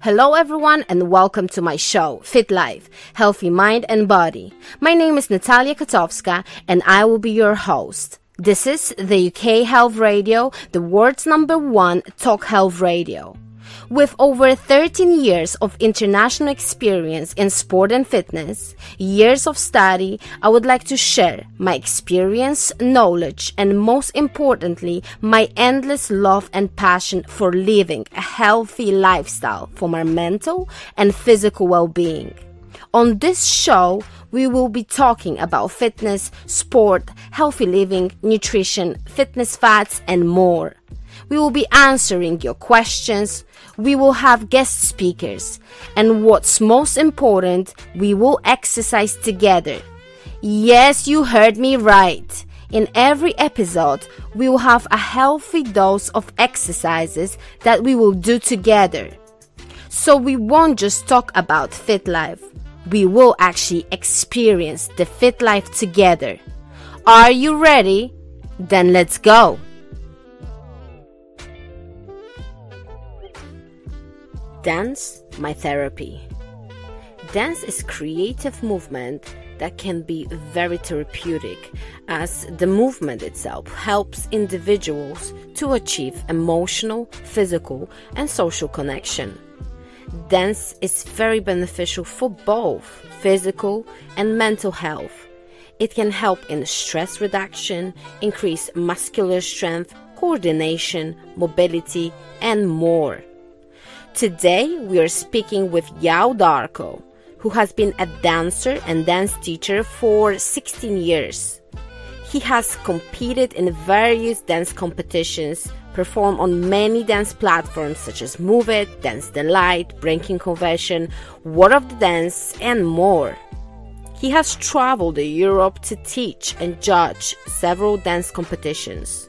Hello everyone and welcome to my show, FitLife, Healthy Mind and Body. My name is Natalia Kotowska and I will be your host. This is the UK Health Radio, the world's #1 talk health radio. With over 13 years of international experience in sport and fitness, years of study, I would like to share my experience, knowledge, and most importantly, my endless love and passion for living a healthy lifestyle for my mental and physical well-being. On this show, we will be talking about fitness, sport, healthy living, nutrition, fitness facts, and more. We will be answering your questions, we will have guest speakers, and what's most important, we will exercise together. Yes, you heard me right. In every episode, we will have a healthy dose of exercises that we will do together. So we won't just talk about fit life, we will actually experience the fit life together. Are you ready? Then let's go. Dance, my therapy. Dance is creative movement that can be very therapeutic, as the movement itself helps individuals to achieve emotional, physical, and social connection. Dance is very beneficial for both physical and mental health. It can help in stress reduction, increase muscular strength, coordination, mobility, and more. Today, we are speaking with Darko, who has been a dancer and dance teacher for 16 years. He has competed in various dance competitions, performed on many dance platforms such as Move It, Dance the Light, Breaking Convention, World of the Dance, and more. He has traveled to Europe to teach and judge several dance competitions.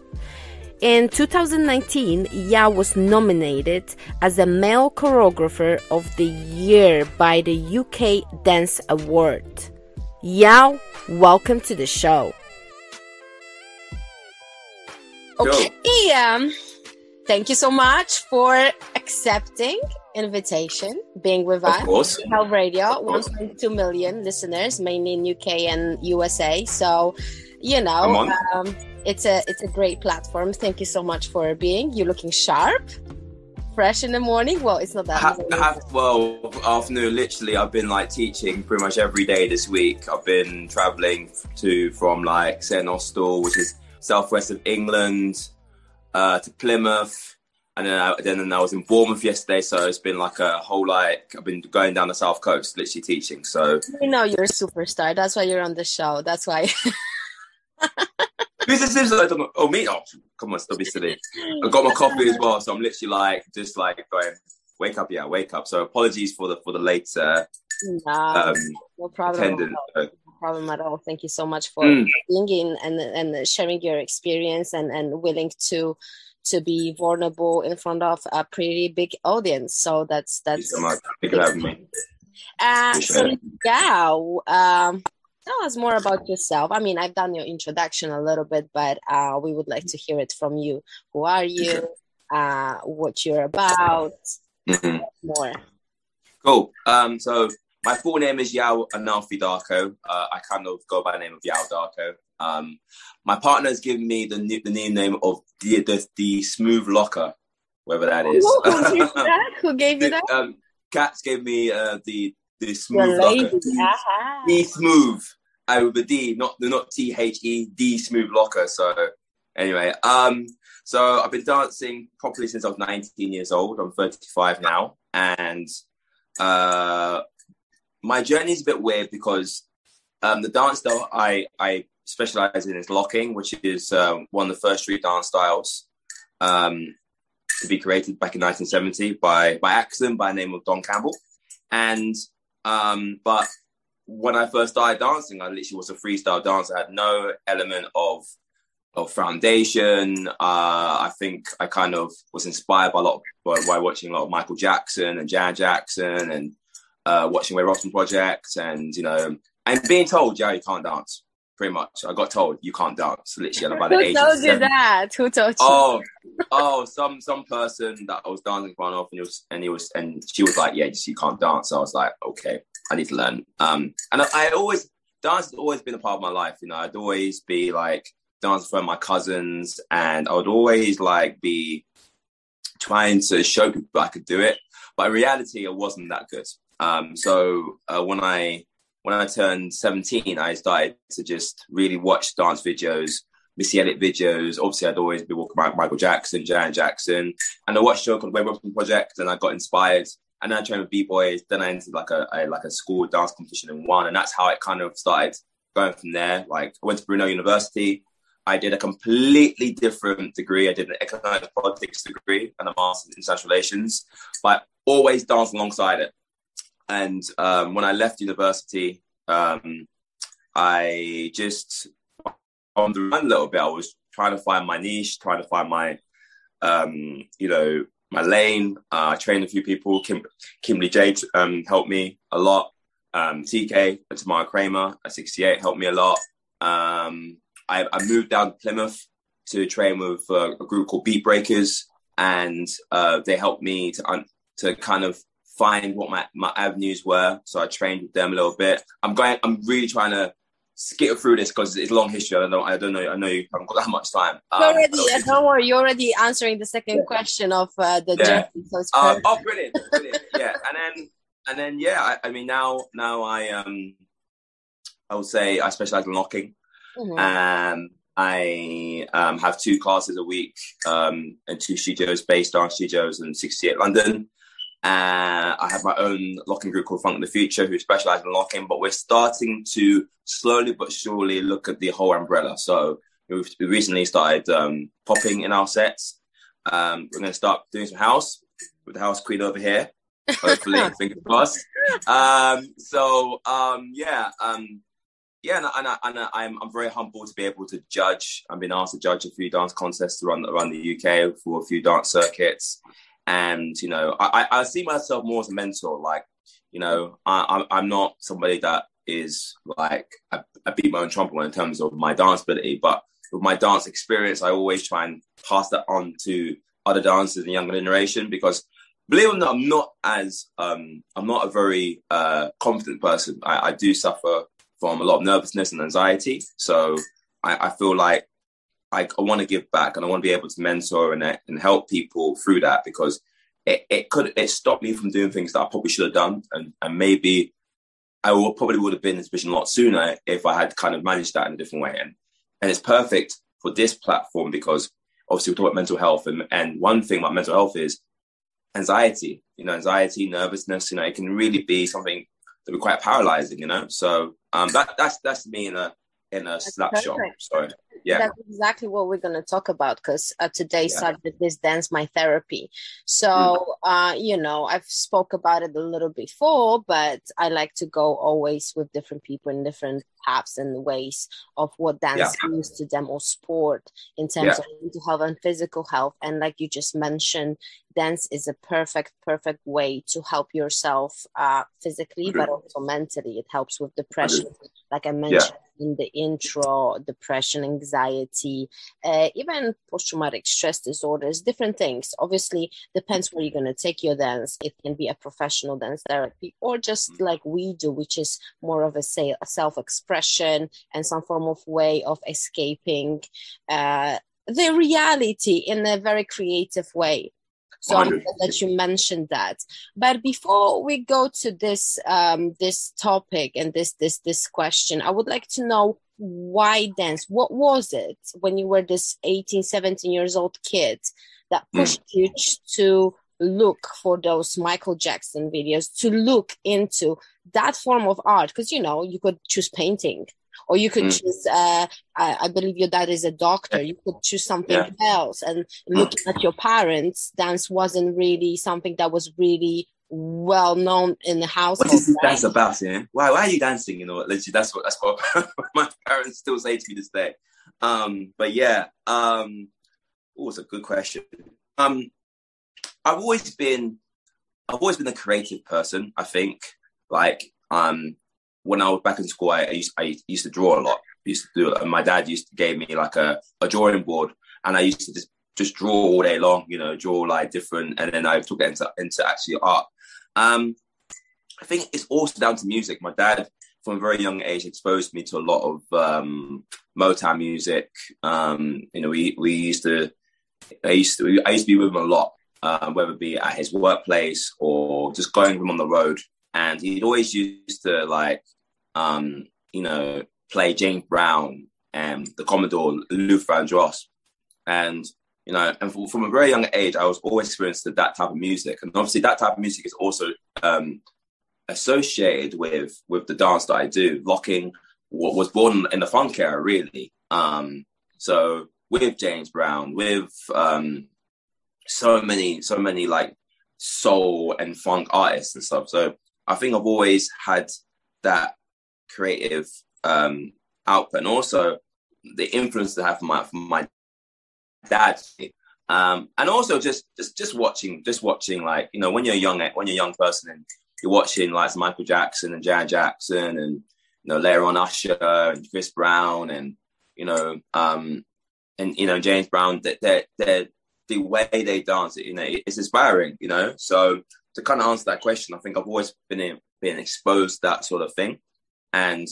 In 2019, Yao was nominated as the Male Choreographer of the Year by the UK Dance Award. Yao, welcome to the show. Okay, thank you so much for accepting invitation, being with us. Of course. Health Radio, 1.2 million listeners, mainly in UK and USA. So, you know, it's a great platform. Thank you so much for being. You're looking sharp, fresh in the morning. Well, it's not that. Afternoon. Literally, I've been teaching pretty much every day this week. I've been traveling from St Austell, which is southwest of England, to Plymouth, and then I was in Bournemouth yesterday. So it's been a whole I've been going down the south coast, literally teaching. So you know you're a superstar. That's why you're on the show. That's why. Who's this? Oh, me? Oh, come on, still be silly. I got my coffee as well, so I'm literally going, wake up, yeah, wake up. So apologies for the late no problem. Attendant. No problem at all. Thank you so much for being in and sharing your experience and willing to be vulnerable in front of a pretty big audience. So that's. Thank you so much. Thank you for having me. Tell us more about yourself. I mean, I've done your introduction a little bit, but we would like to hear it from you. Who are you? What you're about? More. Cool. So my full name is Yao Analfi Darko. I kind of go by the name of Yao Darko. My partner has given me the new name of the Smooth Locker, whatever that is. Who gave you that? Cats gave me the Smooth Locker. D Smooth. With a D, not THE, D Smooth Locker. So anyway, so I've been dancing properly since I was 19 years old. I'm 35 now. And my journey is a bit weird because the dance that I specialize in is locking, which is one of the first street dance styles to be created back in 1970 by accident by the name of Don Campbell. And but when I first started dancing, I literally was a freestyle dancer. I had no element of foundation. I think I kind of was inspired by watching a lot of Michael Jackson and Janet Jackson and watching Ray Robson projects and, and being told, yeah, you can't dance. pretty much. I got told you can't dance. Literally, at about the Who age of told you 7. that? Who told you? Some person that I was dancing in front of, and she was like, yeah, you can't dance. So I was like, okay, I need to learn. And dance has always been a part of my life. You know, I'd always be like dancing for my cousins, and I would always like be trying to show people I could do it. But in reality, it wasn't that good. So when I turned 17, I started to just really watch dance videos, Missy Elliott videos. Obviously, I'd always be walking around Michael Jackson, Janet Jackson, and I watched show called Wave Up Project, and I got inspired. And then I trained with b-boys. Then I entered like a school dance competition and won, and that's how it kind of started going from there. Like I went to Brunel University. I did a completely different degree. I did an economics politics degree and a master's in international relations, but always danced alongside it. And when I left university, I just on the run a little bit. I was trying to find my niche, trying to find my, my lane. I trained a few people. Kimberly J helped me a lot. TK, Tamara Kramer at 68 helped me a lot. I moved down to Plymouth to train with a group called Beat Breakers, and they helped me to kind of find what my avenues were. So I trained with them a little bit. I'm really trying to skitter through this because it's a long history. I don't know. I know you haven't got that much time. Don't worry. You're already answering the second question of the journey. So it's brilliant. Yeah, and then yeah. I mean now I would say I specialize in locking. Mm-hmm. I have 2 classes a week and 2 studios, based dance studios in 68 London. I have my own locking group called Funk in the Future, who specialize in locking, but we're starting to slowly but surely look at the whole umbrella. So we recently started popping in our sets. We're going to start doing some house with the house queen over here, hopefully, fingers crossed. I'm very humbled to be able to judge. I've been asked to judge a few dance contests around the UK for a few dance circuits. And, you know, I see myself more as a mentor. Like, you know, I'm not somebody that is like, I beat my own trumpet in terms of my dance ability, but with my dance experience, I always try and pass that on to other dancers in the younger generation, because believe it or not, I'm not a very confident person. I do suffer from a lot of nervousness and anxiety. So I feel like I want to give back, and I want to be able to mentor and help people through that, because it stopped me from doing things that I probably should have done. And maybe I probably would have been in this position a lot sooner if I had kind of managed that in a different way. And it's perfect for this platform because obviously we talk about mental health. And one thing about mental health is anxiety, nervousness, it can really be something that be quite paralyzing, So that's me in a snapshot. Sorry. Yeah. That's exactly what we're going to talk about, because today's subject is dance my therapy. So, I've spoke about it a little before, but I like to go always with different people in different paths and ways of what dance means to them, or sport in terms of mental health and physical health. And like you just mentioned, dance is a perfect way to help yourself physically, but also mentally. It helps with depression, like I mentioned in the intro, depression, anxiety, even post-traumatic stress disorders, different things. Obviously, depends where you're going to take your dance. It can be a professional dance therapy, or just like we do, which is more of a self-expression and some form of way of escaping the reality in a very creative way. So I'm glad that you mentioned that. But before we go to this this topic and this question, I would like to know, why dance? What was it when you were this 18, 17 years old kid that pushed you to look for those Michael Jackson videos, to look into that form of art? Because, you could choose painting, or you could choose, I believe your dad is a doctor. You could choose something else. And looking at your parents, dance wasn't really something that was really well known in the household. What is dance about? Yeah? Why are you dancing? Literally, that's what my parents still say to me this day. It's a good question. I've always been a creative person. I think, like, when I was back in school, I used to draw a lot. used to do it. And my dad used to give me like a drawing board, and I used to just draw all day long, you know, draw like different, and then I took it into actually art. I think it's also down to music. My dad, from a very young age, exposed me to a lot of Motown music. You know, I used to be with him a lot, whether it be at his workplace or just going with him on the road. And he'd always used to like, you know, play James Brown and the Commodore, Luther Vandross. And, you know, and from a very young age, I was always experienced to that type of music. And obviously that type of music is also associated with the dance that I do. Locking was born in the funk era, really. So with James Brown, with so many like soul and funk artists and stuff. So I think I've always had that creative output, and also the influence that I have from my dad. And also just watching, like, you know, when you're a young person and you're watching like Michael Jackson and Janet Jackson, and, you know, later on Usher and Chris Brown, and, you know, James Brown, they're the way they dance, you know, it's inspiring, you know. So to kind of answer that question, I think I've always been exposed to that sort of thing. And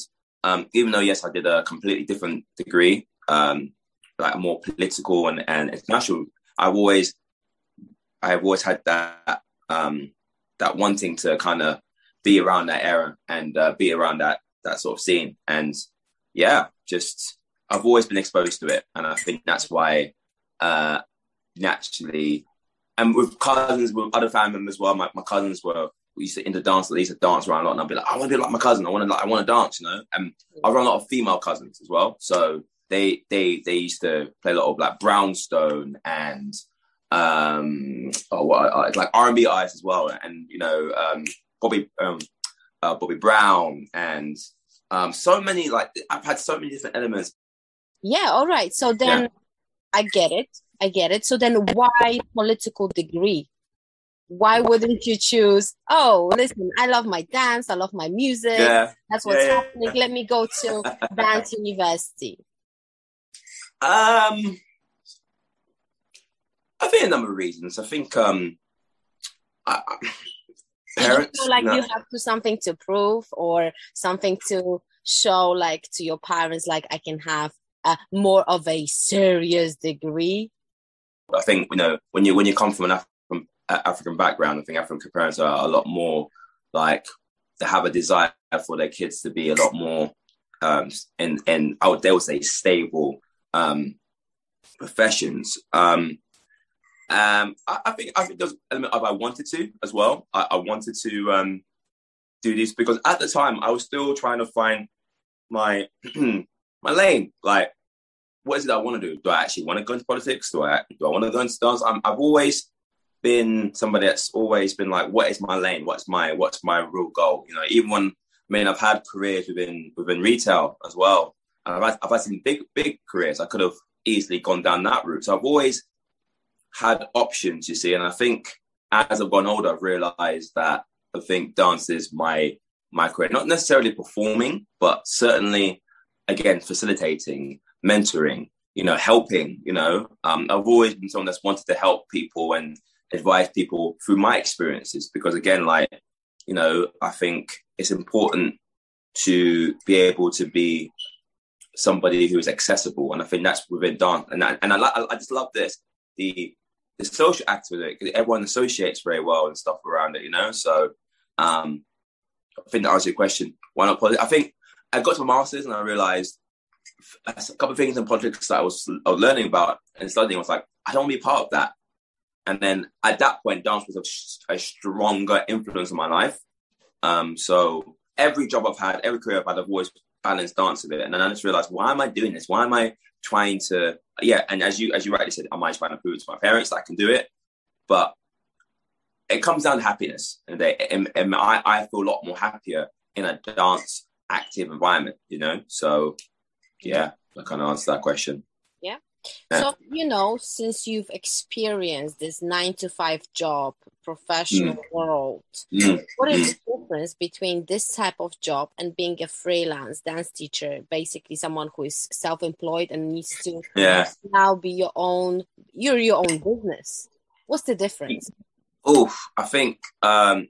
even though, yes, I did a completely different degree, like more political and international, I've always had that that wanting to kind of be around that era and be around that sort of scene. And yeah, just I've always been exposed to it, and I think that's why naturally, and with cousins, with other family members as well. My cousins we used to into dance. They used to dance around a lot, and I'd be like, I want to be like my cousin. I want to dance, you know. And I run a lot of female cousins as well, so they used to play a lot of like Brownstone and like R&B artists as well, and, you know, Bobby Brown, and so many, like, I've had so many different elements. Yeah, all right. So then, yeah. I get it. So then why political degree? Why wouldn't you choose, oh, listen, I love my dance, I love my music. Yeah. That's what's happening. Let me go to dance university. I think a number of reasons. I think parents. You feel like you have something to prove or something to show, like, to your parents, like, I can have more of a serious degree. I think, you know, when you come from an African background, I think African parents are a lot more like, they have a desire for their kids to be a lot more they would say stable professions. I think there's an element of I wanted to as well. I wanted to do this because at the time I was still trying to find my my lane. Like, what is it I want to do? Do I actually want to go into politics? Do I want to go into dance? I've always been somebody that's always been like, what is my lane? What's my real goal? You know, even when, I mean, I've had careers within retail as well, and I've had some big careers. I could have easily gone down that route. So I've always had options, you see. And I think as I've gone older, I've realised that I think dance is my career. Not necessarily performing, but certainly, again, facilitating, mentoring, you know, helping, you know. I've always been someone that's wanted to help people and advise people through my experiences, because, again, like, you know, I think it's important to be able to be somebody who is accessible, and I think that's within dance. And I just love this, the social aspect, because everyone associates very well and stuff around it, you know. So I think that answers your question. Why not politics? I think I got to my master's and I realized a couple of things in politics that I was learning about and studying. I was like, I don't want to be part of that. And then at that point, dance was a stronger influence in my life. So every job I've had, every career I've had, I've always balanced dance with it. And then I just realized, why am I doing this? Why am I trying to, and as you rightly said, am I trying to prove it to my parents that I can do it? But it comes down to happiness. And I feel a lot more happier in a dance active environment, you know? So yeah, I kind of answer that question. Yeah. So, since you've experienced this 9 to 5 job, professional world, what is the difference between this type of job and being a freelance dance teacher, basically someone who is self-employed and needs to now be your own business? What's the difference? I think in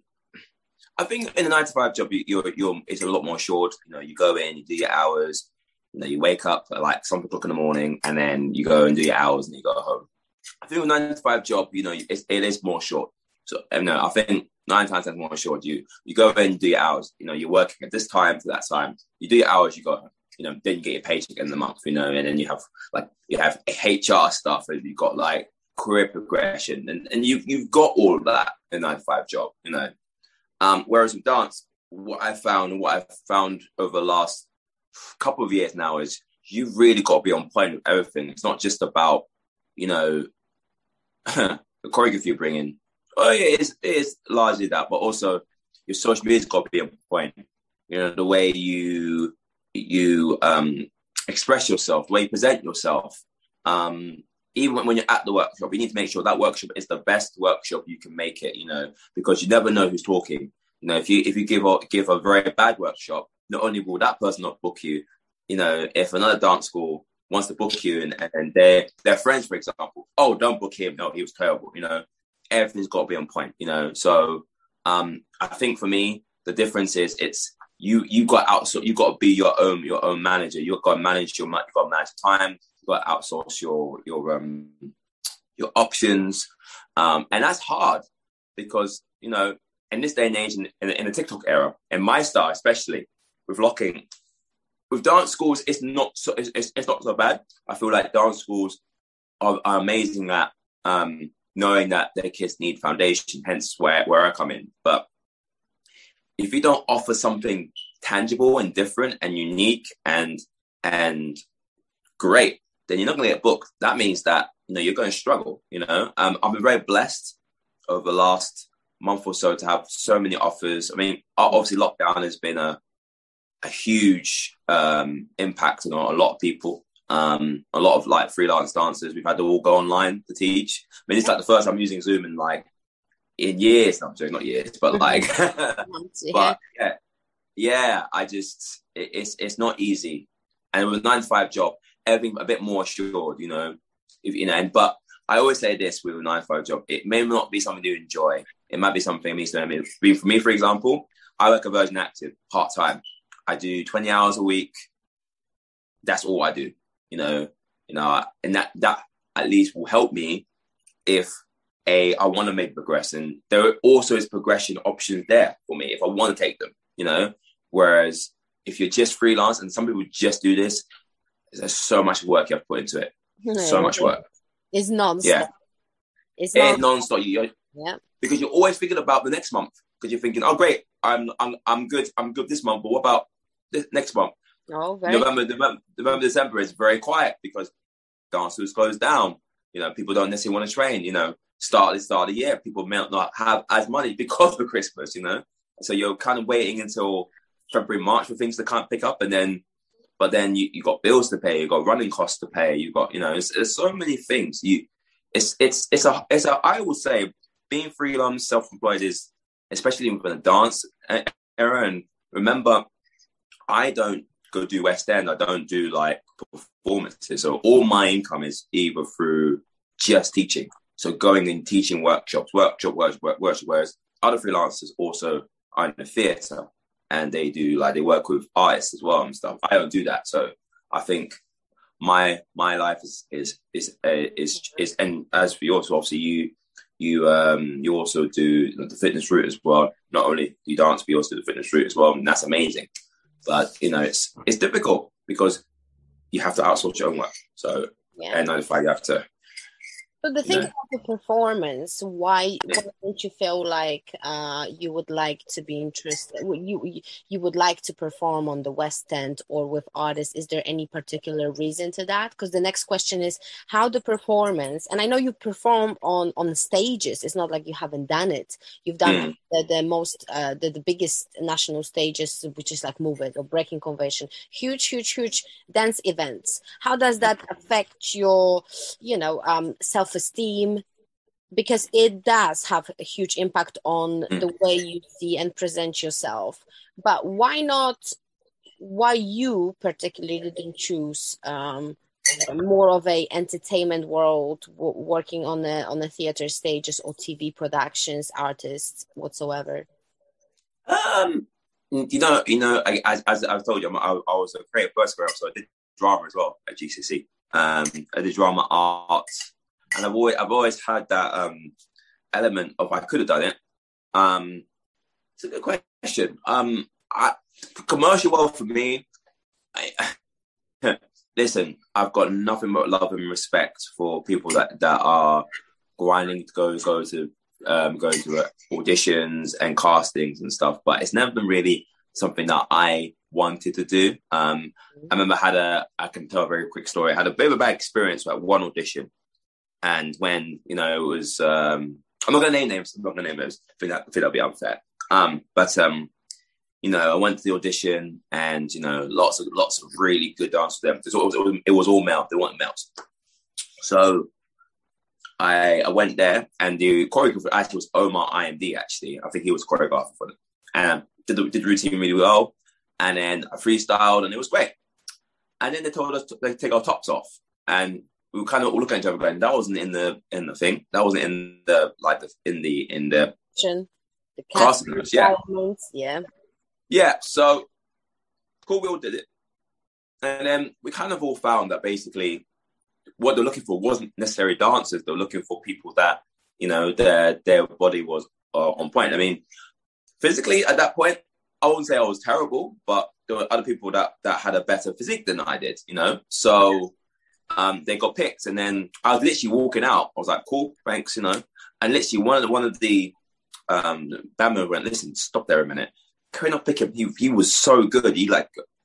a 9 to 5 job, it's a lot more short. You go in, you do your hours. You wake up at like 7 o'clock in the morning, and then you go and do your hours, and you go home. I think with a 9 to 5 job, it is more short. So I think 9 times 10 more short. You go in, you do your hours. You're working at this time to that time. You do your hours, you go home. Then you get your paycheck in the month. And then you have HR stuff, and you've got like career progression, and you've got all of that in a 9 to 5 job. Whereas with dance, what I've found over the last couple of years now is you've really got to be on point with everything. It's not just about the choreography you bring in. It is largely that, but also your social media's got to be on point. The way you express yourself, the way you present yourself. Even when you're at the workshop, you need to make sure that workshop is the best workshop you can make it. Because you never know who's talking. If you give a very bad workshop, not only will that person not book you, if another dance school wants to book you and their friends, for example, oh, don't book him. No, he was terrible. Everything's got to be on point. So I think for me, the difference is it's you got to outsource. You got to be your own manager. You've got to manage time. You've got to outsource your options, and that's hard because in this day and age, in the TikTok era, in my style especially, with locking, with dance schools, it's not so bad. I feel like dance schools are amazing at knowing that their kids need foundation, hence where I come in. But if you don't offer something tangible and different and unique and great, then you're not going to get booked. That means that you're going to struggle. I've been very blessed over the last month or so to have so many offers. I mean, obviously lockdown has been a huge impact on a lot of people. A lot of like freelance dancers, we've had to all go online to teach. I mean, it's like the first time using Zoom in years. No, I'm sorry, not years, but but it's not easy. And with a 9 to 5 job, everything a bit more assured, but I always say this with a 9 to 5 job, it may not be something you enjoy. It might be something for me, for example, I work a Virgin Active part-time. I do 20 hours a week. That's all I do, and that at least will help me if I want to make progress. And there also is progression options there for me if I want to take them, whereas if you're just freelance, and some people just do this, there's so much work you have to put into it. So much work. It's non-stop. Yeah. It's non-stop. Because you're always thinking about the next month. Because you're thinking, oh great, I'm good this month, but what about this next month? Oh, very November, December is very quiet because dance schools closed down. People don't necessarily want to train. Start of the year, people may not have as money because of Christmas. So you're kind of waiting until February, March for things to kind of pick up, but then you got bills to pay, you got running costs to pay, you got it's so many things. I would say being freelance, self-employed is, especially in the dance era. And remember, I don't go do West End. I don't do like performances. So all my income is either through just teaching. So going and teaching workshops, whereas other freelancers also are in the theatre and they work with artists as well and stuff. I don't do that. So I think my life is and as for yours, obviously you also do the fitness route as well. Not only do you dance, but you also do the fitness route as well, and that's amazing. But it's difficult because you have to outsource your own work. So and 9 to 5, you have to So the you thing know. about the performance, why don't you feel like you would like to be interested? You would like to perform on the West End or with artists? Is there any particular reason to that? Because the next question is how the performance. And I know you perform on stages. It's not like you haven't done it. You've done the most the biggest national stages, which is like Move It or Breaking Convention, huge dance events. How does that affect your self-esteem, because it does have a huge impact on the way you see and present yourself? But why you particularly didn't choose more of a entertainment world, working on the theater stages or TV productions, artists whatsoever? As I've told you, I was a creative person growing up, so I did drama as well at GCSE. I did drama art, and I've always had that element of I could have done it. It's a good question. Commercial world for me, listen, I've got nothing but love and respect for people that are grinding to go to auditions and castings and stuff, but it's never been really something that I wanted to do. I remember I can tell a very quick story. I had a bit of a bad experience at one audition, and when it was, I'm not going to name names. I think that'll be unfair. But I went to the audition, and lots of really good dancers for them. It was all male. They weren't males. So I went there, and the choreographer actually was Omar IMD. Actually, I think he was choreographer for them, and did the routine really well. And then I freestyled, and it was great. And then they told us to take our tops off, and we were kind of all looking at each other going, "That wasn't in the thing. That wasn't in the casting notes." Yeah. So cool, we all did it, and then we kind of all found that basically what they're looking for wasn't necessarily dancers. They're looking for people that their body was on point. I mean, physically at that point, I wouldn't say I was terrible, but there were other people that had a better physique than I did. So they got picked, and then I was literally walking out. I was like, "Cool, thanks," and literally one of the band members went, "Listen, stop there a minute. Can we not pick him? He was so good.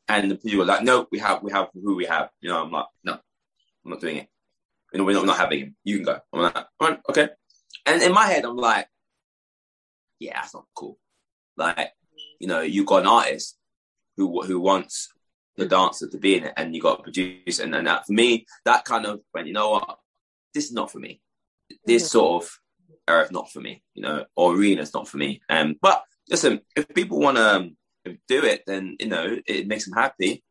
And the people were like, "No, we have who we have." I'm like, "No, I'm not doing it. We're not having him. You can go." I'm like, "All right, okay." And in my head, I'm like, "Yeah, that's not cool." Like, you got an artist who wants the dancer to be in it, and you got a producer, and that for me, that kind of went, you know what, this is not for me. This sort of era is not for me, or arena is not for me. But listen, if people want to do it, then it makes them happy.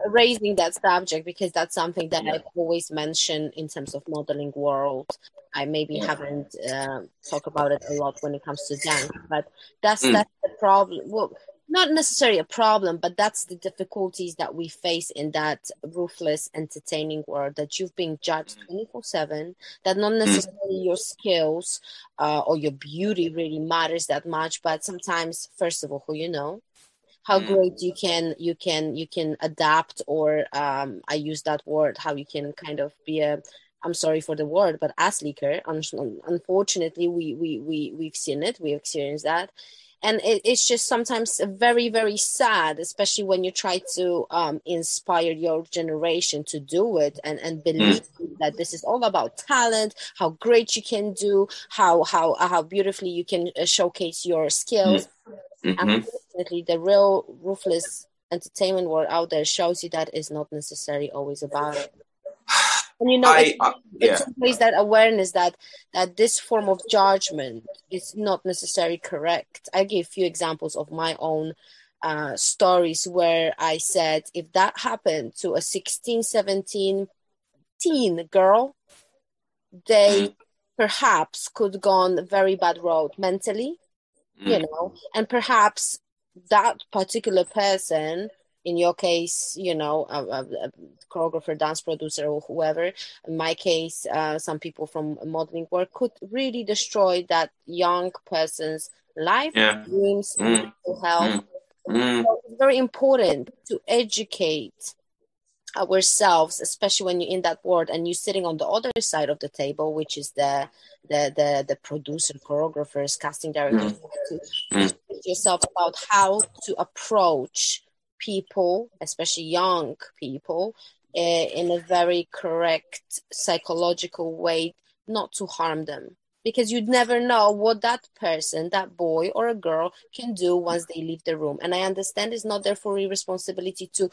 Raising that subject, because that's something that I've always mentioned in terms of modeling world. I maybe haven't talked about it a lot when it comes to dance, but that's the problem. Well, not necessarily a problem, but that's the difficulties that we face in that ruthless entertaining world, that you've been judged 24/7, that not necessarily your skills or your beauty really matters that much, but sometimes, first of all, who you know, how great you can adapt, or I use that word, how you can kind of be I'm sorry for the word, but ass leaker. Unfortunately, we've seen it, we've experienced that. And it's just sometimes very, very sad, especially when you try to inspire your generation to do it and believe that this is all about talent, how great you can do, how beautifully you can showcase your skills. Unfortunately, the real ruthless entertainment world out there shows you that is not necessarily always about it. And it's always that awareness that this form of judgment is not necessarily correct. I gave a few examples of my own stories where I said, if that happened to a 16, 17 teen girl, they perhaps could go on a very bad road mentally, and perhaps that particular person, in your case, a choreographer, dance producer, or whoever. In my case, some people from modeling work could really destroy that young person's life, dreams, mental health. So it's very important to educate ourselves, especially when you're in that world and you're sitting on the other side of the table, which is the producer, choreographers, casting directors, to educate yourself about how to approach people, especially young people, in a very correct psychological way, not to harm them. Because you'd never know what that person, that boy or a girl, can do once they leave the room. And I understand it's not therefore your responsibility to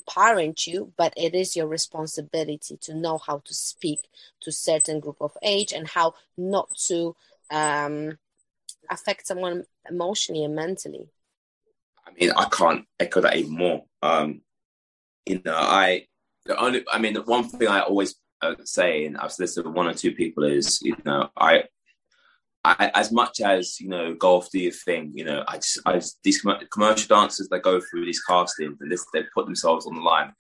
parent you, but it is your responsibility to know how to speak to a certain group of age and how not to affect someone emotionally and mentally. I mean, I can't echo that even more. The one thing I always say, and I've said this to one or two people, is, I as much as, go off, do your thing, these commercial dancers that go through these castings and they put themselves on the line,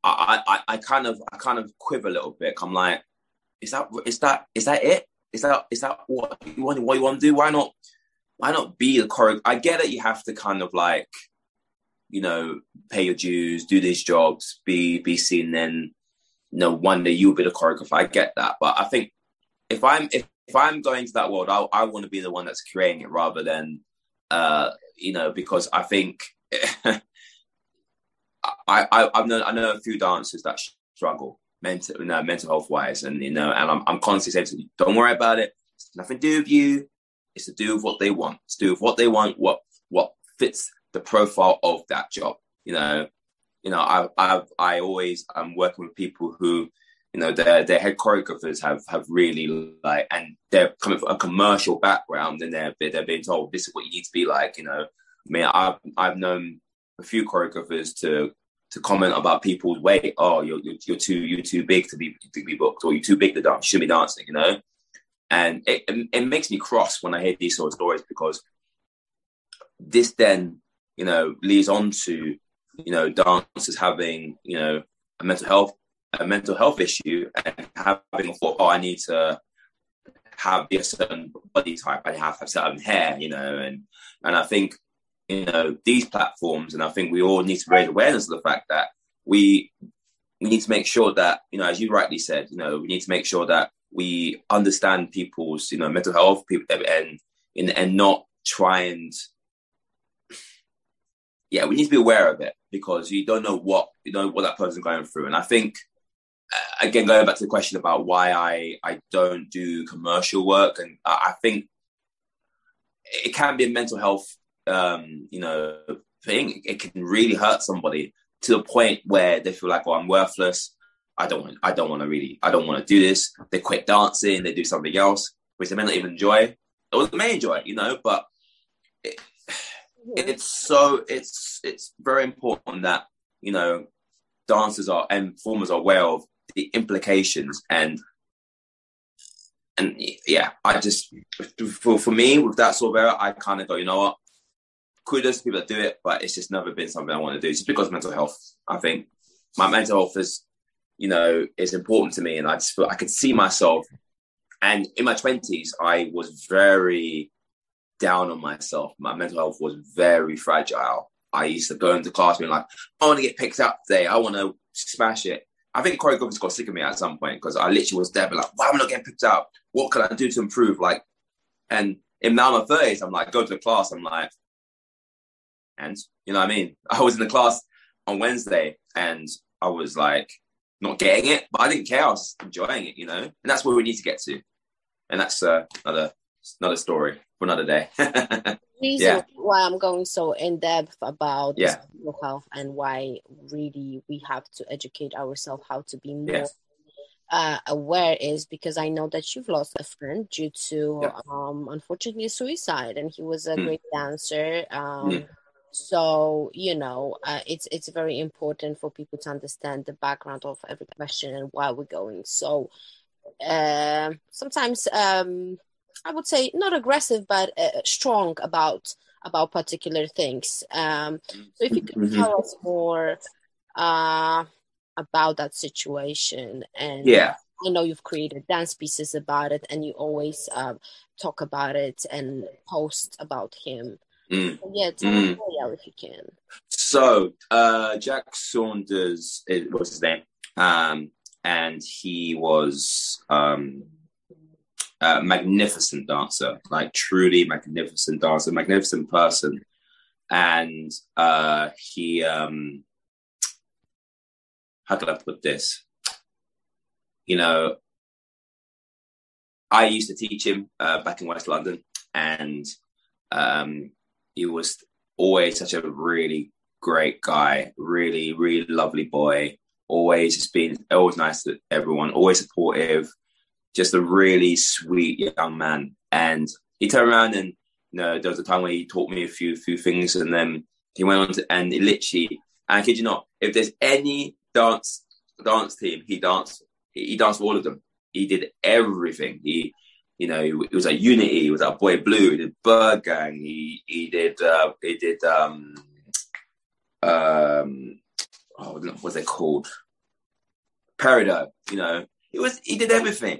I kind of quiver a little bit. I'm like, is that it? Is that what you want to do? Why not be the choreo? I get it. You have to kind of like, pay your dues, do these jobs, be seen. Then, one day you'll be the choreographer. I get that, but I think if I'm going to that world, I want to be the one that's creating it rather than, because I think I know a few dancers that struggle mental health wise, and and I'm constantly saying to them, don't worry about it. It's nothing to do with you. It's to do with what they want. It's to do with what they want. What fits the profile of that job. I always am working with people who, their head choreographers have really and they're coming from a commercial background, and they're being told this is what you need to be like. I've known a few choreographers to comment about people's weight. Oh, you're too big to be booked, or you're too big to dance. You shouldn't be dancing. And it makes me cross when I hear these sort of stories, because this then, leads on to, dancers having, a mental health issue, and having a thought, oh, I need to be a certain body type, I have to have certain hair, and I think, these platforms, and I think we all need to raise awareness of the fact that we need to make sure that, as you rightly said, we need to make sure that we understand people's, mental health, and not try and, we need to be aware of it, because you don't know what that person's going through. And I think, again, going back to the question about why I don't do commercial work, and I think it can be a mental health, thing. It can really hurt somebody to the point where they feel like, oh, I'm worthless. I don't want to do this. They quit dancing. They do something else, which they may not even enjoy, or they may enjoy, but it's very important that, dancers and performers are aware of the implications, and I just, for me, with that sort of era, I kind of go, you know what, kudos to people that do it, but it's just never been something I want to do, just because of mental health. I think my mental health is important to me, and I just feel I could see myself. And in my 20s, I was very down on myself. My mental health was very fragile. I used to go into class being like, I want to get picked up today. I want to smash it. I think choreographers got sick of me at some point, because I literally was there, like, why am I not getting picked up? What can I do to improve? And in now my 30s, I'm like, go to the class, I'm like, and you know what I mean? I was in the class on Wednesday, and I was like, not getting it, but I didn't care. I was enjoying it, and that's where we need to get to. And that's another story for another day. Reason why I'm going so in depth about mental health, and why really we have to educate ourselves how to be more aware, is because I know that you've lost a friend due to unfortunately suicide, and he was a great dancer. So it's very important for people to understand the background of every question and why we're going so sometimes I would say not aggressive, but strong about particular things. So if you could tell us more about that situation, and I know you've created dance pieces about it, and you always talk about it and post about him. Tell us more, if you can. So Jack Saunders was his name, and he was a magnificent dancer, like truly magnificent dancer, magnificent person, and he how can I put this? I used to teach him back in West London, and he was always such a really great guy, really, really lovely boy. Always nice to everyone, always supportive, just a really sweet young man. And he turned around and, there was a time where he taught me a few things, and then he went on to, and it literally, and I kid you not, if there's any dance team, he danced for all of them. He did everything. He was at Unity. He was at Boy Blue. He did Bird Gang. He did what's it called? Peridot. He did everything.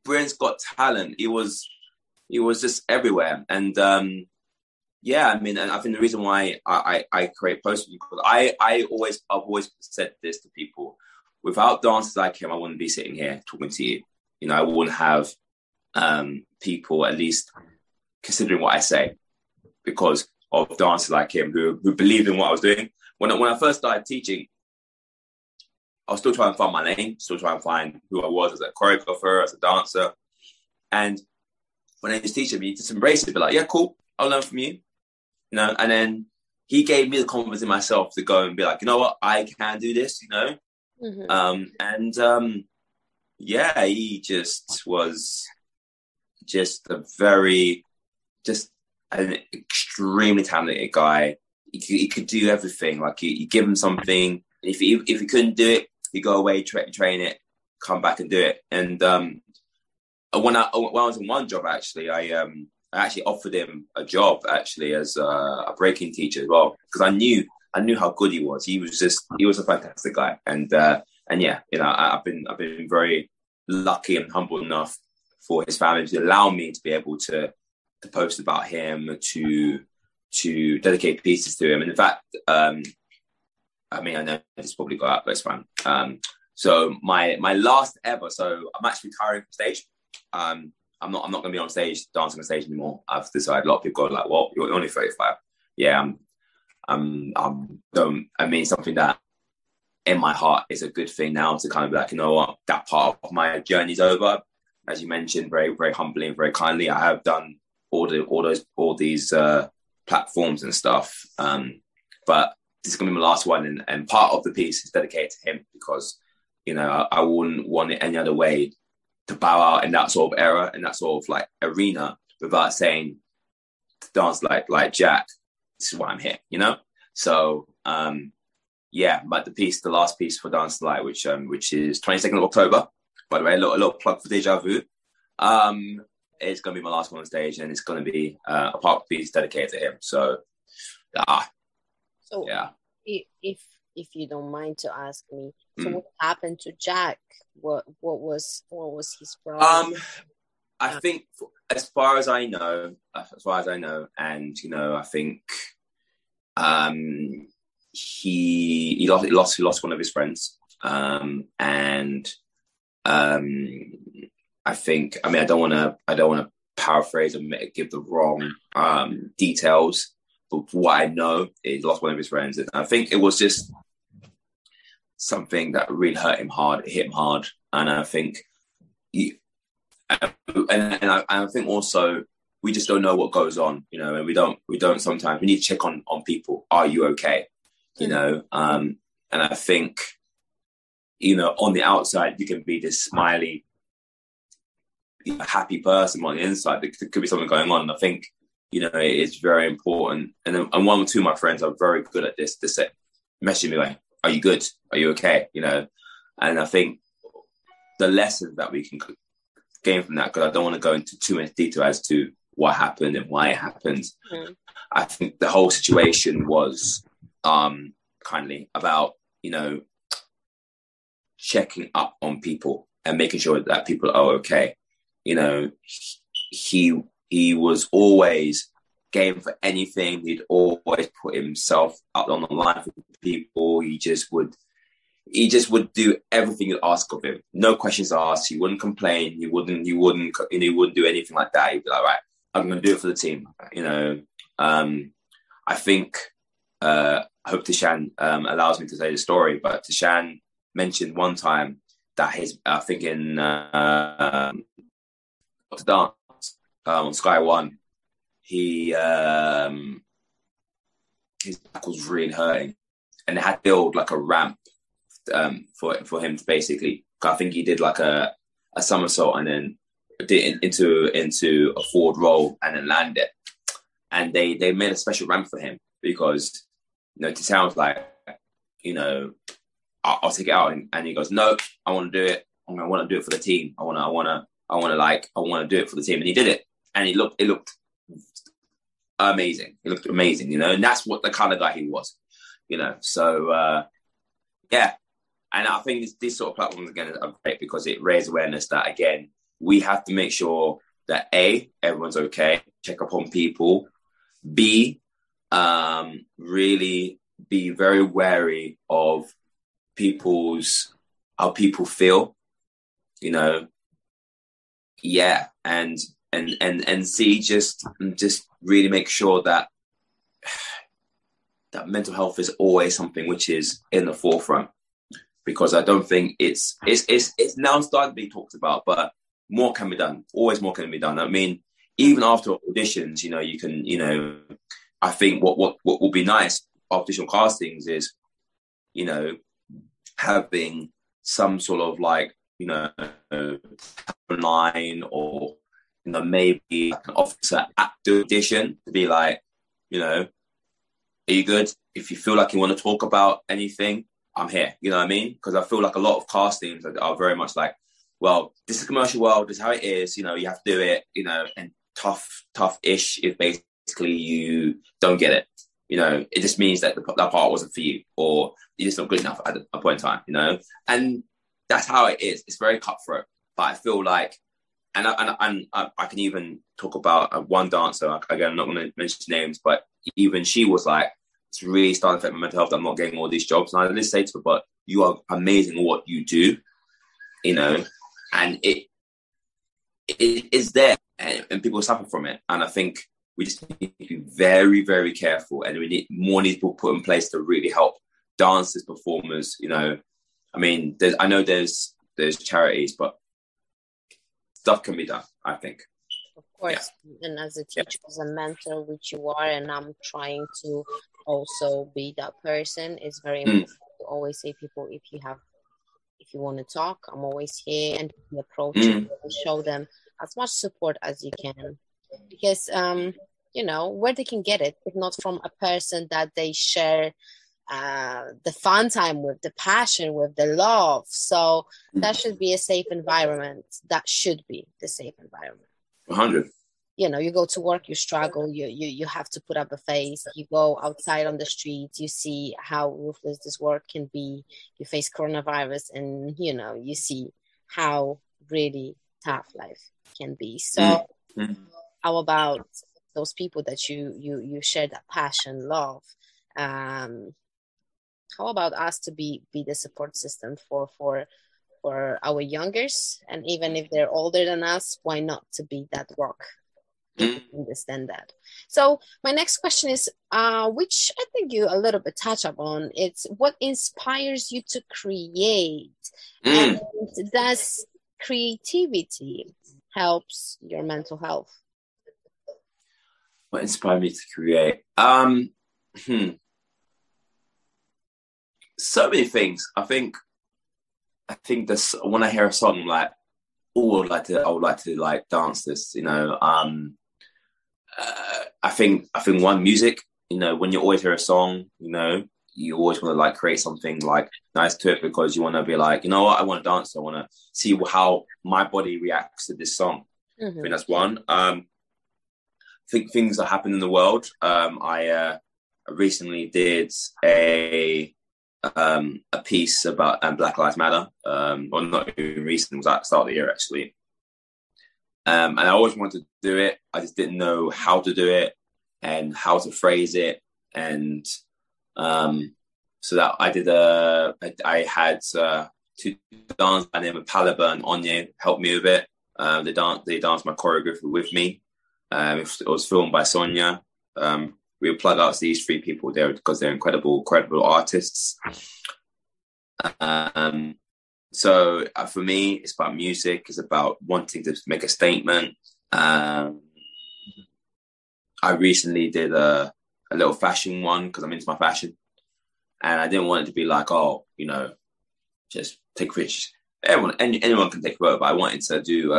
Britain's Got Talent. He was just everywhere. And and I think the reason why I create posts because I've always said this to people. Without dancers like him, I wouldn't be sitting here talking to you. I wouldn't have people at least considering what I say because of dancers like him who believed in what I was doing. When I first started teaching, I was still trying to find my lane, still trying to find who I was as a choreographer, as a dancer. And when I was teaching, you just embrace it, be like, yeah, cool, I'll learn from you. And then he gave me the confidence in myself to go and be like, you know what, I can do this, Mm-hmm. He just was an extremely talented guy. He could do everything. Like you give him something, if he couldn't do it, he'd go away, train it, come back and do it. And when I was in one job, actually, I actually offered him a job actually as a breaking teacher as well because I knew how good he was. He was a fantastic guy, and I've been very lucky and humble enough for his family to allow me to be able to post about him, to dedicate pieces to him. And in fact, I know this probably got out, but it's fine. So my last ever. So I'm actually retiring from stage. I'm not going to be on stage, dancing on stage anymore. I've decided. A lot of people go like, "Well, you're only 35." Yeah, something that in my heart is a good thing now to kind of be like, you know what, that part of my journey's over. As you mentioned, very, very humbly and very kindly, I have done all these platforms and stuff. But this is going to be my last one, and part of the piece is dedicated to him because, I wouldn't want it any other way to bow out in that sort of era, in that sort of like arena, without saying, to dance like Jack, this is why I'm here, So, but the last piece for Dance the Light, which is 22nd of October, by the way, a little plug for Deja Vu. It's going to be my last one on stage, and it's going to be a part of the piece dedicated to him. So, if you don't mind to ask me, so what happened to Jack? What was his problem? I think as far as I know, and I think he lost one of his friends, and I think I don't want to paraphrase and give the wrong details, but what I know is he lost one of his friends, and I think it was just something that really hit him hard, and I think I think also we just don't know what goes on, and we don't sometimes we need to check on people. Are you okay? And I think, on the outside, you can be this smiley, happy person, on the inside, there could be something going on. And I think, it is very important. And one or two of my friends are very good at this. They say, messaging me like, are you good? Are you okay? And I think the lessons that we can gain from that, because I don't want to go into too much detail as to what happened and why it happened. I think the whole situation was kindly about, checking up on people and making sure that people are okay. He was always game for anything. He'd always put himself out on the line for people. He just would do everything you'd ask of him. No questions asked. He wouldn't complain. He wouldn't do anything like that. He'd be like, right, I'm going to do it for the team. I think, I hope Tishan allows me to say the story, but Tishan mentioned one time that I think in to dance on Sky One, his back was really hurting, and they had to build like a ramp for him to basically. I think he did like a somersault and then did into a forward roll and then landed. And they made a special ramp for him because, Tishan was like, I'll take it out, and he goes, no, I want to do it. I want to do it for the team. I want to do it for the team, and he did it, and it looked amazing. It looked amazing, and that's what the kind of guy he was, So yeah, and I think these sort of platforms again are great because it raises awareness that again we have to make sure that everyone's okay, check up on people. B, really be very wary of how people feel, yeah, and C, just really make sure that mental health is always something which is in the forefront, because I don't think it's now starting to be talked about, but more can be done. Always more can be done. I mean, even after auditions, you can, I think what will be nice audition castings is, having some sort of like, line or, maybe like an officer at the audition to be like, are you good? If you feel like you want to talk about anything, I'm here. You know what I mean? Because I feel like a lot of castings are very much like, well, this is a commercial world. This is how it is. You have to do it, and tough-ish if basically you don't get it. It just means that that part wasn't for you, or you're just not good enough at a point in time, and that's how it is. It's very cutthroat. But I feel like, and I can even talk about one dancer. Again, I'm not going to mention names, but even she was like, it's really starting to affect my mental health. I'm not getting all these jobs. And I did say to her, but you are amazing at what you do, and it is there, and people suffer from it. And I think we just need to be very, very careful, and we need more people put in place to really help dancers, performers. I mean, I know there's charities, but stuff can be done, I think. Of course, yeah. And as a teacher, as a mentor, which you are, and I'm trying to also be that person, it's very important to always say, people, if you want to talk, I'm always here, and approach them and show them as much support as you can, because where they can get it, if not from a person that they share the fun time with, the passion with, the love. So that should be a safe environment. That should be the safe environment. 100. You go to work, you struggle, you have to put up a face. You go outside on the streets, you see how ruthless this work can be. You face coronavirus, and you see how really tough life can be. So how about those people that you share that passion, love? How about us to be the support system for our youngers, and even if they're older than us, why not to be that rock? Understand that. So my next question is, which I think you a little bit touch upon. It's what inspires you to create, and does creativity helps your mental health? What inspired me to create? So many things. I think this, when I hear a song, I'm like, oh, I would like to like dance this, I think one, music, when you always hear a song, you always want to like create something like nice to it, because you want to be like, what, I want to dance. I want to see how my body reacts to this song. I think that's one. I think things that happen in the world. I recently did a piece about Black Lives Matter. Well, not even recent, it was at the start of the year actually. And I always wanted to do it. I just didn't know how to do it. and how to phrase it. And so that I had two dancers by the name of Palaba and Anya help me with it. They danced my choreography with me. It was filmed by Sonia. We would plug out to these three people there because they're incredible artists. So for me, it's about music. It's about wanting to make a statement. I recently did a little fashion one because I'm into my fashion, and I didn't want it to be like, oh, you know, just take pictures. Anyone can take a photo, but I wanted to do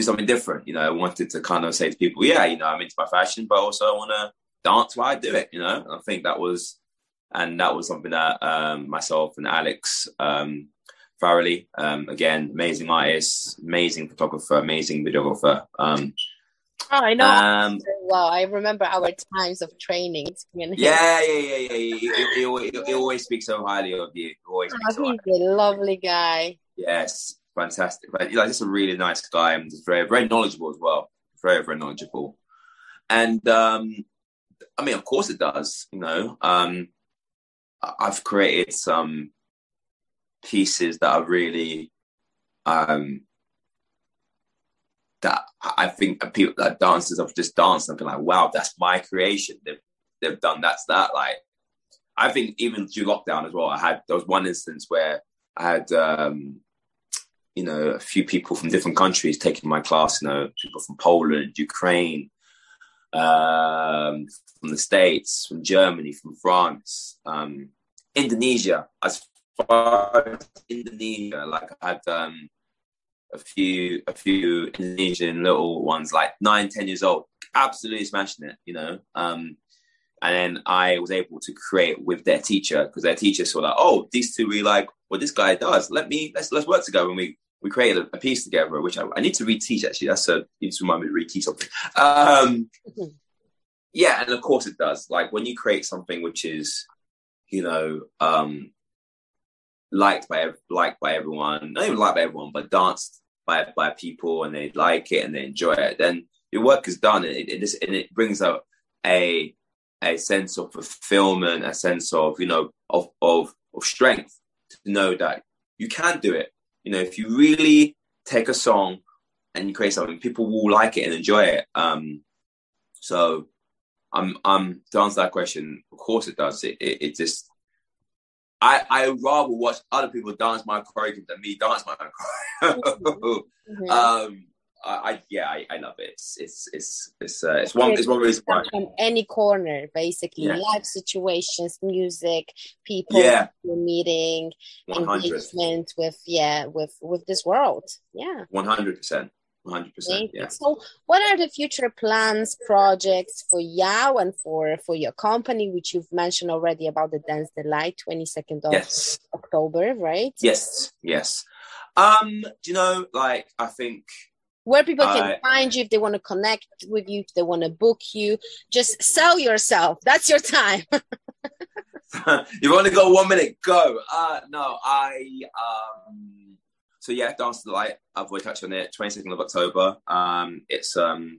something different. You know, I wanted to kind of say to people, yeah, you know, I'm into my fashion, but also I want to dance while I do it. You know, and I think that was something that myself and Alex Farrelly, again, amazing artist, amazing photographer, amazing videographer. I know. Well, I remember our times of training. Yeah. He always speaks so highly of you. He's a lovely guy. Yes, fantastic. But, you know, just a really nice guy and just very, very knowledgeable as well. Very, very knowledgeable. And I mean, of course it does. You know, I've created some pieces that are really that I think people that dancers have just danced and been like, wow, that's my creation. They've done that. Like, I think even through lockdown as well, there was one instance where I had you know, a few people from different countries taking my class. You know, people from Poland, Ukraine, from the States, from Germany, from France, Indonesia. As far as Indonesia, like I had a few Indonesian little ones, like 9-10 years old, absolutely smashing it, you know. And then I was able to create with their teacher, because their teacher saw that, oh, these two really like what this guy does. Let's work together. And we created a piece together, which I need to reteach actually. You just remind me to reteach something. Yeah, and of course it does. Like when you create something which is, you know, liked by everyone, not even liked by everyone, but danced by people, and they like it and they enjoy it, then your work is done. And it brings out a sense of fulfillment, a sense of, you know, of strength to know that you can do it. You know, if you really take a song and you create something, people will like it and enjoy it. So to answer that question, of course it does. It just, I rather watch other people dance my choreography than me dance my own choreography. I love it. It's one reason why. From any corner, basically, life situations, music, people, meeting, 100%. Engagement with this world. 100%. 100%. Yeah. So, what are the future plans, projects for Yao and for your company, which you've mentioned already about the Dance the Light, 22nd of October, right? Yes. Do you know, like, I think where people can find you if they want to connect with you, if they want to book you, just sell yourself. That's your time. You've only got 1 minute. Go. So yeah, Dance to the Light. I've already touched on it. 22nd of October. It's a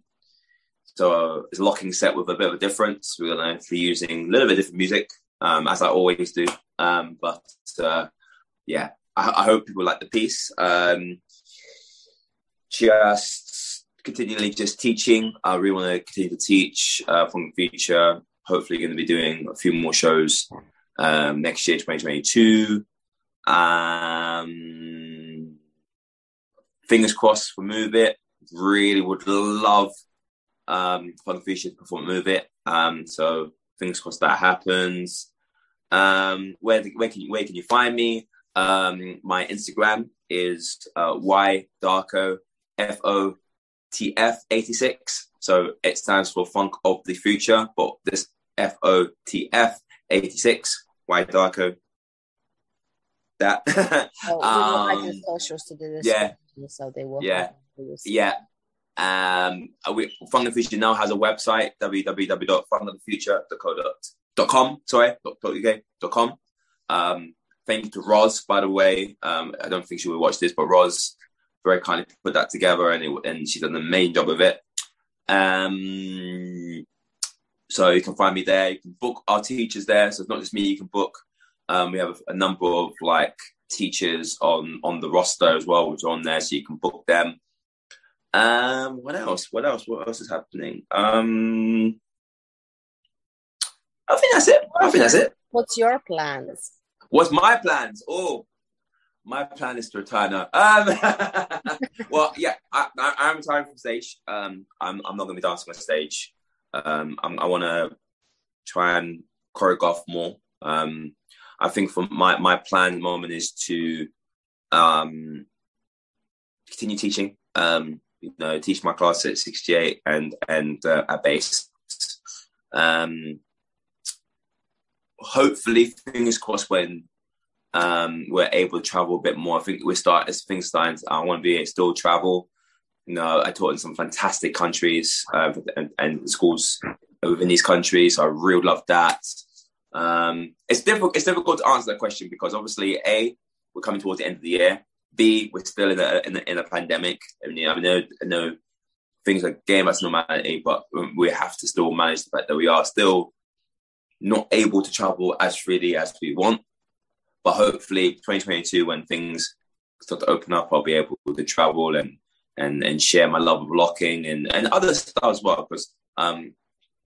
locking set with a bit of a difference. We're gonna be using a little bit of different music, as I always do. I hope people like the piece. Just continually just teaching. I really want to continue to teach from the future. Hopefully, going to be doing a few more shows next year, 2022. Fingers crossed for Move It. Really would love Fun Future to perform Move It. So fingers crossed that happens. Where can you find me? My Instagram is Darko FOTF 86. So it stands for Funk of the Future, but this FOTF 86. Darko. That. We will add the socials to the description, so they will. Funk of the Future now has a website, www.funkofthefuture.com. Thank you to Roz, by the way. I don't think she will watch this, but Roz very kindly put that together, and she's done an amazing job of it. So you can find me there. You can book our teachers there. So it's not just me. You can book. We have a number of like teachers on the roster as well, which are on there, so you can book them. What else? What else is happening? I think that's it. What's your plans? What's my plans? Oh, my plan is to retire now. Well, yeah, I'm retiring from stage. I'm not going to be dancing on stage. I want to try and choreograph more. I think for my plan at the moment is to continue teaching. Teach my class at 68 and at base. Hopefully, fingers crossed, when we're able to travel a bit more. I think as things starting. I want to be able to still travel. I taught in some fantastic countries and schools within these countries. So I really love that. It's difficult to answer that question because obviously, A, we're coming towards the end of the year. B, we're still in a pandemic. I know things are getting back to normality, but we have to still manage the fact that we are still not able to travel as freely as we want. But hopefully 2022, when things start to open up, I'll be able to travel and share my love of locking and other stuff as well, because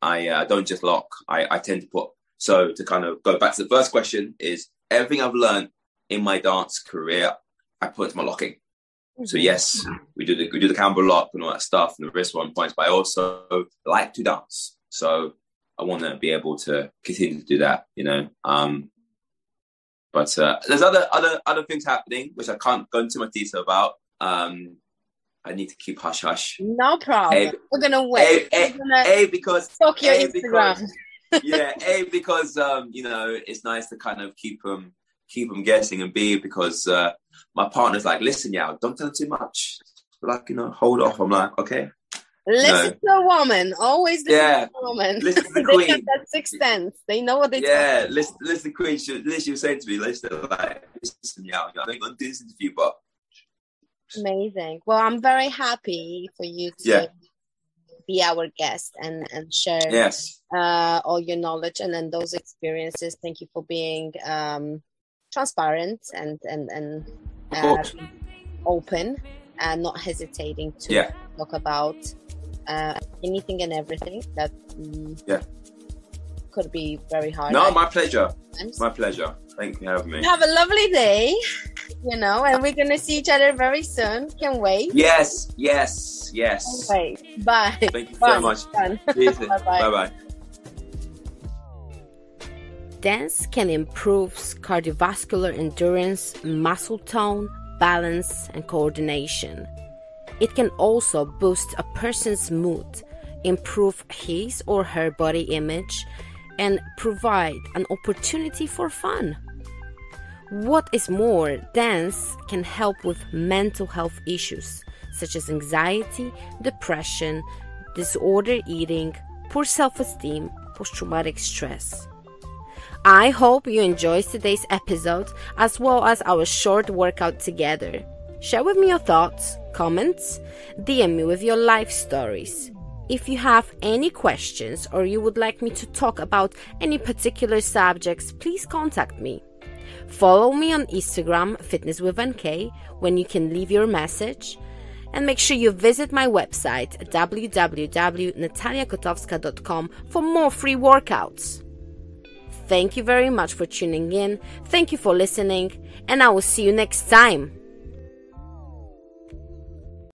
I don't just lock. I tend to put, so to kind of go back to the first question, is everything I've learned in my dance career, I put into my locking. Mm-hmm. So yes, we do the camber lock and all that stuff and the wrist one points, but I also like to dance. So I want to be able to continue to do that, But there's other things happening which I can't go into much detail about. I need to keep hush hush. No problem. We're gonna wait. Because stalk your Instagram. Because it's nice to kind of keep them guessing, and B, because my partner's like, listen, yeah, don't tell them too much. Like, hold off. I'm like, okay. Listen to a woman. Always listen to a woman. Listen to the queen. They have that sixth sense. They know what they're talking about. Listen to the queen. She was saying to me, listen, yeah, I ain't gonna do this interview, but amazing. Well, I'm very happy for you to be our guest and share all your knowledge and those experiences. Thank you for being transparent and open and not hesitating to talk about anything and everything that could be very hard. No, my pleasure. My pleasure. Thank you for having me. Have a lovely day, and we're going to see each other very soon. Can't wait. Yes. Okay. Bye. Thank you so much. Bye-bye. Dance can improve cardiovascular endurance, muscle tone, balance, and coordination. It can also boost a person's mood, improve his or her body image, and provide an opportunity for fun. What is more, dance can help with mental health issues such as anxiety, depression, disordered eating, poor self-esteem, post-traumatic stress. I hope you enjoyed today's episode as well as our short workout together. Share with me your thoughts, comments, DM me with your life stories. If you have any questions or you would like me to talk about any particular subjects, please contact me. Follow me on Instagram, fitnesswithNK, when you can leave your message. And make sure you visit my website, www.nataliakotowska.com, for more free workouts. Thank you very much for tuning in. Thank you for listening, and I will see you next time.